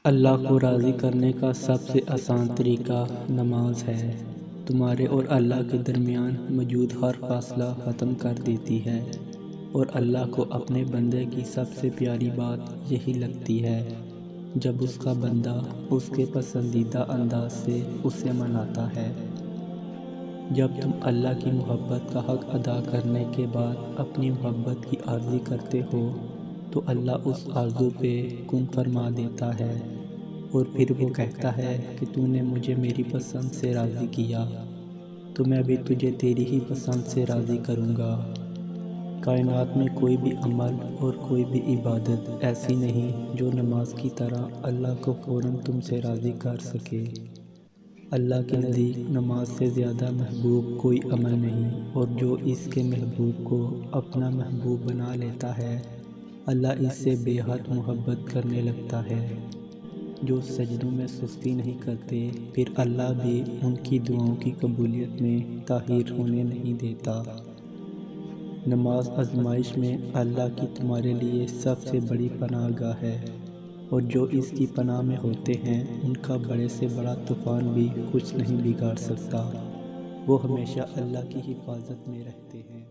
اللہ کو راضی کرنے کا سب سے آسان طریقہ نماز ہے۔ تمہارے اور اللہ کے درمیان موجود ہر فاصلہ ختم کر دیتی ہے، اور اللہ کو اپنے بندے کی سب سے پیاری بات یہی لگتی ہے جب اس کا بندہ اس کے پسندیدہ انداز سے اسے مناتا ہے۔ جب تم اللہ کی محبت کا حق ادا کرنے کے بعد اپنی محبت کی عرضی کرتے ہو تو اللہ اس آرزو پہ کن فرما دیتا ہے، اور پھر وہ کہتا ہے کہ تو نے مجھے میری پسند سے راضی کیا، تو میں بھی تجھے تیری ہی پسند سے راضی کروں گا۔ کائنات میں کوئی بھی عمل اور کوئی بھی عبادت ایسی نہیں جو نماز کی طرح اللہ کو فوراً تم سے راضی کر سکے۔ اللہ کے نزدیک نماز سے زیادہ محبوب کوئی عمل نہیں، اور جو اس کے محبوب کو اپنا محبوب بنا لیتا ہے اللہ اس سے بے حد محبت کرنے لگتا ہے۔ جو سجدوں میں سستی نہیں کرتے پھر اللہ بھی ان کی دعاؤں کی قبولیت میں تاخیر ہونے نہیں دیتا۔ نماز آزمائش میں اللہ کی تمہارے لیے سب سے بڑی پناہ گاہ ہے، اور جو اس کی پناہ میں ہوتے ہیں ان کا بڑے سے بڑا طوفان بھی کچھ نہیں بگاڑ سکتا۔ وہ ہمیشہ اللہ کی حفاظت میں رہتے ہیں۔